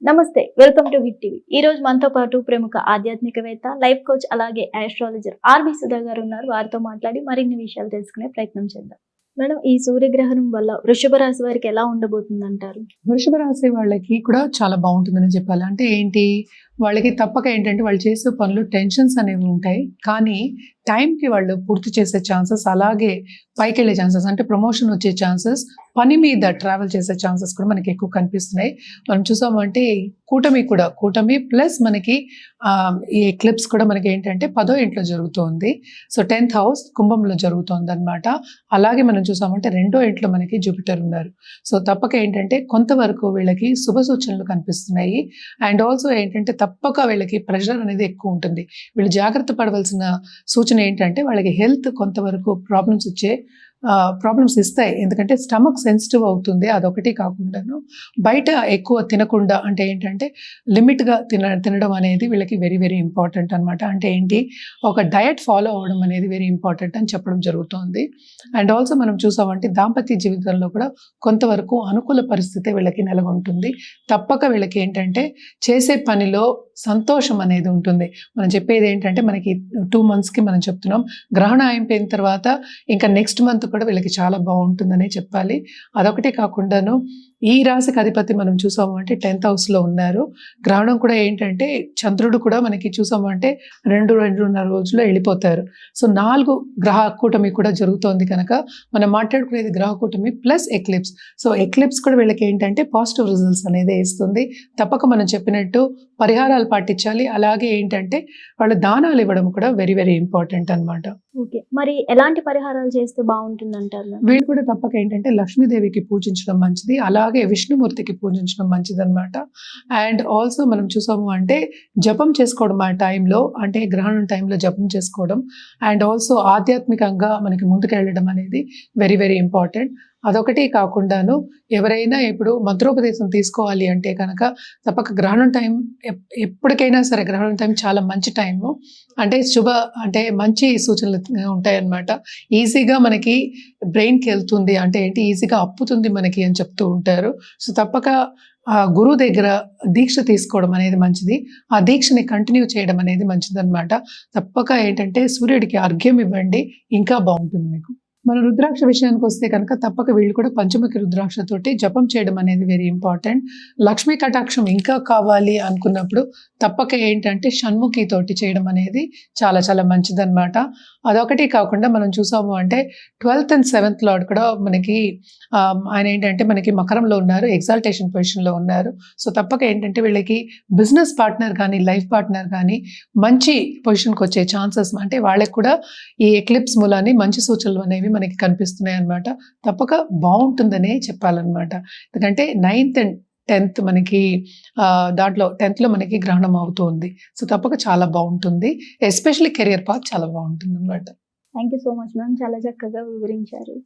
నమస్తే, welcome to hit TV. ఈ రోజు మనతో పాటు ప్రముఖ ఆధ్యాత్మికవేత్త, లైఫ్ కోచ్ అలాగే ఆస్ట్రాలజర్ ఆర్బి సుధా గారు ఉన్నారు. వారితో మాట్లాడి మరిన్ని విషయాలు తెలుసుకునే ప్రయత్నం చేద్దాం. మేడం, ఈ సూర్యగ్రహణం వల్ల వృషభ రాశి వారికి ఎలా ఉండబోతుంది అంటారు? వృషభ రాశి వాళ్ళకి కూడా చాలా బాగుంటుందని చెప్పాలి. అంటే ఏంటి, వాళ్ళకి తప్పక ఏంటంటే వాళ్ళు చేసే పనులు టెన్షన్స్ అనేవి ఉంటాయి, కానీ టైంకి వాళ్ళు పూర్తి చేసే ఛాన్సెస్, అలాగే పైకి వెళ్ళే ఛాన్సెస్, అంటే ప్రమోషన్ వచ్చే ఛాన్సెస్, పని మీద ట్రావెల్ చేసే ఛాన్సెస్ కూడా మనకి ఎక్కువ కనిపిస్తున్నాయి. మనం చూసామంటే కూటమి ప్లస్ మనకి ఈ ఎక్లిప్స్ కూడా మనకి ఏంటంటే 10వ ఇంట్లో జరుగుతోంది. సో 10th హౌస్ కుంభంలో జరుగుతోంది అనమాట. అలాగే మనం చూసామంటే 2వ ఇంట్లో మనకి జూపిటర్ ఉన్నారు. సో తప్పక ఏంటంటే కొంతవరకు వీళ్ళకి శుభ సూచనలు కనిపిస్తున్నాయి. అండ్ ఆల్సో ఏంటంటే తప్పక వీళ్ళకి ప్రెషర్ అనేది ఎక్కువ ఉంటుంది. వీళ్ళు జాగ్రత్త పడవలసిన సూచన ఏంటంటే వాళ్ళకి హెల్త్ కొంతవరకు ప్రాబ్లమ్స్ ఇస్తాయి. ఎందుకంటే స్టమక్ సెన్సిటివ్ అవుతుంది. అదొకటి కాకుండాను బయట ఎక్కువ తినకుండా, అంటే ఏంటంటే లిమిట్గా తినడం అనేది వీళ్ళకి వెరీ వెరీ ఇంపార్టెంట్ అనమాట. అంటే ఏంటి, ఒక డయట్ ఫాలో అవ్వడం అనేది వెరీ ఇంపార్టెంట్ అని చెప్పడం జరుగుతుంది. అండ్ ఆల్సో మనం చూసామంటే దాంపత్య జీవితంలో కూడా కొంతవరకు అనుకూల పరిస్థితి వీళ్ళకి నెలకొంటుంది. తప్పక వీళ్ళకి ఏంటంటే చేసే పనిలో సంతోషం అనేది ఉంటుంది. మనం చెప్పేది ఏంటంటే మనకి 2 monthsకి మనం చెప్తున్నాం, గ్రహణం అయిపోయిన తర్వాత ఇంకా నెక్స్ట్ మంత్ కూడా వీళ్ళకి చాలా బాగుంటుందనే చెప్పాలి. అదొకటే కాకుండాను ఈ రాశికి అధిపతి మనం చూసాము అంటే 10th హౌస్లో ఉన్నారు. గ్రహణం కూడా ఏంటంటే చంద్రుడు కూడా మనకి చూసాము అంటే 2-2.5 రోజుల్లో వెళ్ళిపోతారు. సో 4 గ్రహ కూటమి కూడా జరుగుతోంది కనుక మనం మాట్లాడుకునేది గ్రహ కూటమి ప్లస్ ఎక్లిప్స్. సో ఎక్లిప్స్ కూడా వీళ్ళకి ఏంటంటే పాజిటివ్ రిజల్ట్స్ అనేది ఇస్తుంది. తప్పక మనం చెప్పినట్టు పరిహారాలు పాటించాలి. అలాగే ఏంటంటే వాళ్ళు దానాలు ఇవ్వడం కూడా వెరీ వెరీ ఇంపార్టెంట్ అనమాట. ఓకే, మరి ఎలాంటి పరిహారాలు చేస్తే బాగుంటుంది అంటారు? వీళ్ళు కూడా తప్పక ఏంటంటే లక్ష్మీదేవికి పూజించడం మంచిది, అలాగే విష్ణుమూర్తికి పూజించడం మంచిది అనమాట. అండ్ ఆల్సో మనం చూసాము అంటే జపం చేసుకోవడం ఆ టైంలో, అంటే గ్రహణం టైంలో జపం చేసుకోవడం, అండ్ ఆల్సో ఆధ్యాత్మికంగా మనకి ముందుకెళ్ళడం అనేది వెరీ వెరీ ఇంపార్టెంట్. అదొకటి కాకుండాను ఎవరైనా ఇప్పుడు మంత్రోపదేశం తీసుకోవాలి అంటే కనుక తప్పక గ్రహణం టైం, ఎప్పటికైనా సరే గ్రహణం టైం చాలా మంచి టైము. అంటే మంచి సూచనలు ఉంటాయన్నమాట. ఈజీగా మనకి బ్రెయిన్కి వెళ్తుంది, అంటే ఏంటి ఈజీగా అప్పుతుంది మనకి అని చెప్తూ ఉంటారు. సో తప్పక గురువు దగ్గర దీక్ష తీసుకోవడం అనేది మంచిది. ఆ దీక్షని కంటిన్యూ చేయడం అనేది మంచిది అనమాట. తప్పక ఏంటంటే సూర్యుడికి అర్ఘ్యం ఇవ్వండి, ఇంకా బాగుంటుంది మీకు. మన రుద్రాక్ష విషయానికి వస్తే కనుక తప్పక వీళ్ళు కూడా పంచముఖి రుద్రాక్షతోటి జపం చేయడం అనేది వెరీ ఇంపార్టెంట్. లక్ష్మీ కటాక్షం ఇంకా కావాలి అనుకున్నప్పుడు తప్పక ఏంటంటే షణ్ముఖి తోటి చేయడం అనేది చాలా చాలా మంచిదన్నమాట. అదొకటి కాకుండా మనం చూసాము అంటే 12th and 7th లార్డ్ కూడా మనకి ఆయన ఏంటంటే మనకి మకరంలో ఉన్నారు, ఎగ్జాల్టేషన్ పొజిషన్లో ఉన్నారు. సో తప్పక ఏంటంటే వీళ్ళకి బిజినెస్ పార్ట్నర్ కానీ లైఫ్ పార్ట్నర్ కానీ మంచి పొజిషన్కి వచ్చే ఛాన్సెస్, అంటే వాళ్ళకి కూడా ఈ ఎక్లిప్స్ మూలాన్ని మంచి సూచనలు అనేవి మనకి కనిపిస్తున్నాయి అన్నమాట. తప్పక బాగుంటుందనే చెప్పాలన్నమాట. ఎందుకంటే 9th and 10th మనకి దాంట్లో 10thలో మనకి గ్రహణం అవుతుంది. సో తప్పక చాలా బాగుంటుంది, ఎస్పెషల్లీ కెరియర్ పాత్ చాలా బాగుంటుంది అన్నమాట. Thank you so much ma'am, చాలా చక్కగా వివరించారు.